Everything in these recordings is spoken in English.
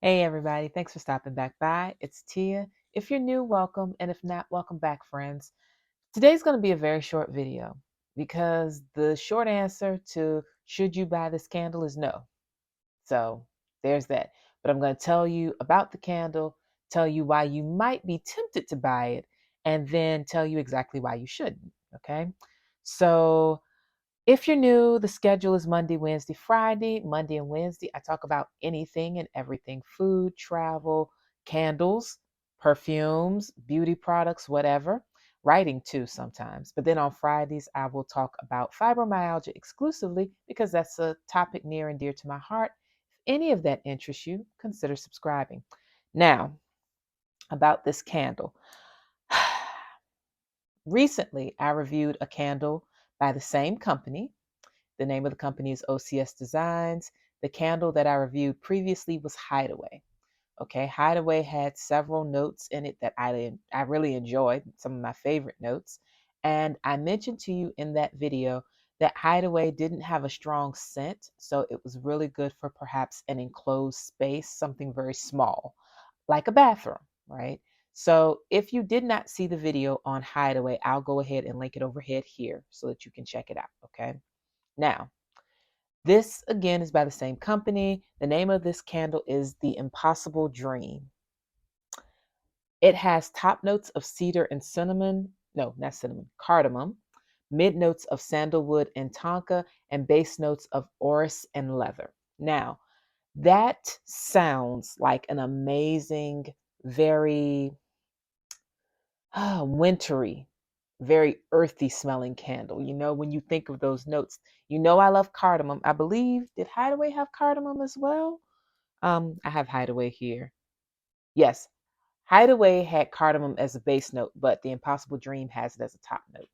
Hey everybody, thanks for stopping back by. It's Tia. If you're new, welcome, and if not, welcome back, friends. Today's going to be a very short video because the short answer to should you buy this candle is no. So there's that. But I'm going to tell you about the candle, tell you why you might be tempted to buy it, and then tell you exactly why you shouldn't. Okay? So if you're new, the schedule is Monday, Wednesday, Friday. Monday and Wednesday, I talk about anything and everything: food, travel, candles, perfumes, beauty products, whatever. Writing too sometimes. But then on Fridays, I will talk about fibromyalgia exclusively because that's a topic near and dear to my heart. If any of that interests you, consider subscribing. Now, about this candle. Recently, I reviewed a candle by the same company. The name of the company is OCS Designs. The candle that I reviewed previously was Hideaway. Okay, Hideaway had several notes in it that I really enjoyed, some of my favorite notes. And I mentioned to you in that video that Hideaway didn't have a strong scent, so it was really good for perhaps an enclosed space, something very small, like a bathroom, right? So if you did not see the video on Hideaway, I'll go ahead and link it overhead here so that you can check it out, okay? Now, this again is by the same company. The name of this candle is the Impossible Dream. It has top notes of cedar and cinnamon, no, not cinnamon, cardamom, mid notes of sandalwood and tonka, and base notes of orris and leather. Now, that sounds like an amazing, very wintry, very earthy smelling candle. You know, when you think of those notes, you know, I love cardamom. I believe, did Hideaway have cardamom as well? I have Hideaway here. Yes, Hideaway had cardamom as a base note, but the Impossible Dream has it as a top note.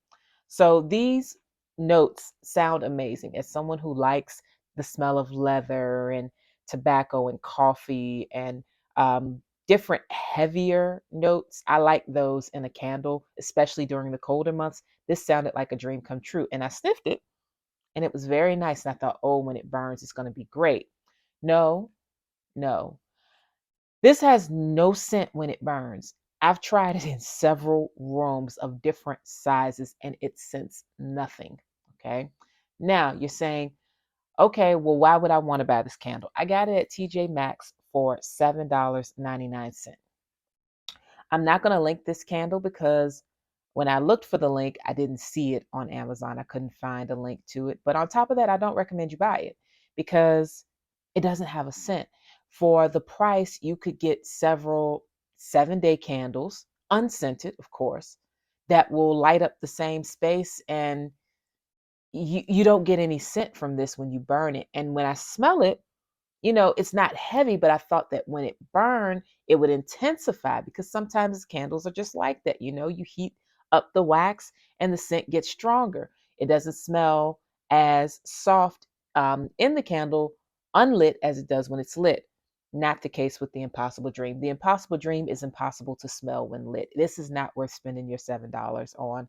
So these notes sound amazing. As someone who likes the smell of leather and tobacco and coffee and different heavier notes, I like those in a candle, especially during the colder months. This sounded like a dream come true. And I sniffed it and it was very nice. And I thought, oh, when it burns, it's going to be great. No, no. This has no scent when it burns. I've tried it in several rooms of different sizes and it scents nothing. Okay. Now you're saying, okay, well, why would I want to buy this candle? I got it at TJ Maxx for $7.99. I'm not going to link this candle because when I looked for the link, I didn't see it on Amazon. I couldn't find a link to it. But on top of that, I don't recommend you buy it because it doesn't have a scent. For the price, you could get several 7-day candles, unscented, of course, that will light up the same space, and you don't get any scent from this when you burn it. And when I smell it, you know, it's not heavy, but I thought that when it burned, it would intensify because sometimes candles are just like that. You know, you heat up the wax and the scent gets stronger. It doesn't smell as soft in the candle unlit as it does when it's lit. Not the case with the Impossible Dream. The Impossible Dream is impossible to smell when lit. This is not worth spending your $7 on.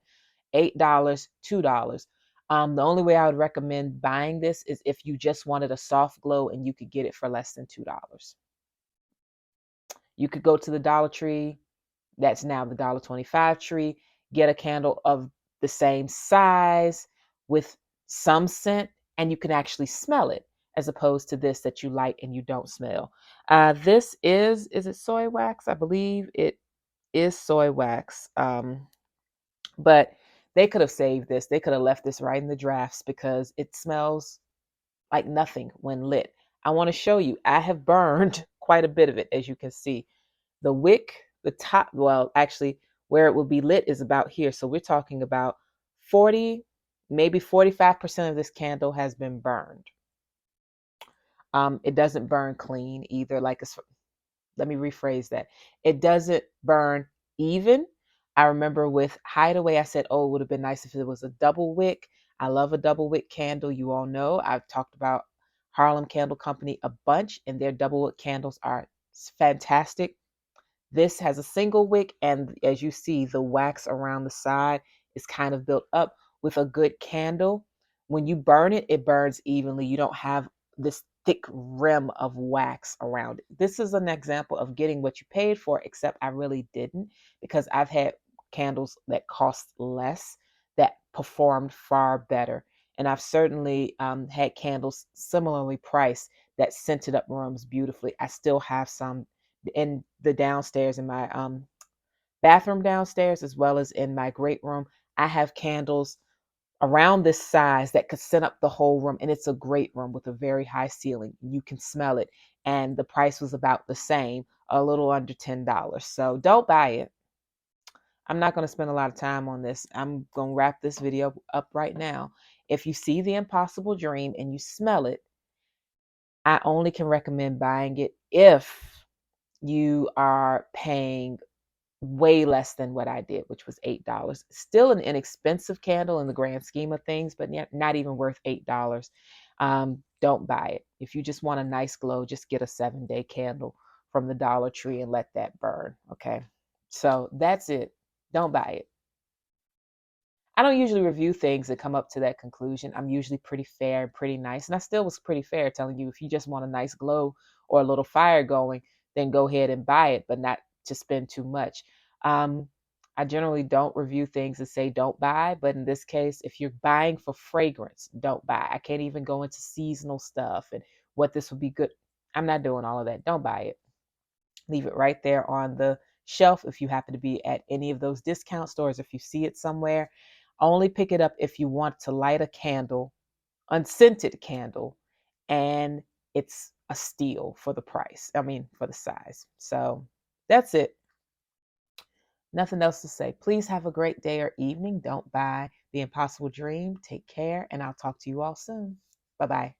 $8, $2. The only way I would recommend buying this is if you just wanted a soft glow and you could get it for less than $2. You could go to the Dollar Tree, that's now the $1.25 tree, get a candle of the same size with some scent, and you can actually smell it as opposed to this that you light and you don't smell. This is it soy wax? I believe it is soy wax. But they could have saved this. They could have left this right in the drafts because it smells like nothing when lit. I want to show you. I have burned quite a bit of it, as you can see. The wick, the top, well, actually, where it will be lit is about here. So we're talking about 40, maybe 45% of this candle has been burned. It doesn't burn clean either. Let me rephrase that. It doesn't burn even. I remember with Hideaway, I said, oh, it would have been nice if it was a double wick. I love a double wick candle. You all know I've talked about Harlem Candle Company a bunch, and their double wick candles are fantastic. This has a single wick, and as you see, the wax around the side is kind of built up. With a good candle, when you burn it, it burns evenly. You don't have this thick rim of wax around it. This is an example of getting what you paid for, except I really didn't, because I've had candles that cost less that performed far better. And I've certainly had candles similarly priced that scented up rooms beautifully. I still have some in the downstairs in my bathroom downstairs, as well as in my great room. I have candles around this size that could scent up the whole room. And it's a great room with a very high ceiling. You can smell it. And the price was about the same, a little under $10. So don't buy it. I'm not going to spend a lot of time on this. I'm going to wrap this video up right now. If you see the impossible dream and you smell it, I only can recommend buying it if you are paying way less than what I did, which was $8. Still an inexpensive candle in the grand scheme of things, but not even worth $8. Don't buy it. If you just want a nice glow, just get a 7-day candle from the Dollar Tree and let that burn. Okay. So that's it. Don't buy it. I don't usually review things that come up to that conclusion. I'm usually pretty fair and pretty nice. And I still was pretty fair telling you if you just want a nice glow or a little fire going, then go ahead and buy it, but not to spend too much. I generally don't review things that say don't buy, but in this case, if you're buying for fragrance, don't buy. I can't even go into seasonal stuff and what this would be good. I'm not doing all of that. Don't buy it. Leave it right there on the shelf if you happen to be at any of those discount stores. If you see it somewhere, only pick it up if you want to light a candle, unscented candle, and it's a steal for the price. I mean, for the size. So that's it. Nothing else to say. Please have a great day or evening. Don't buy the impossible dream. Take care, and I'll talk to you all soon. Bye-bye.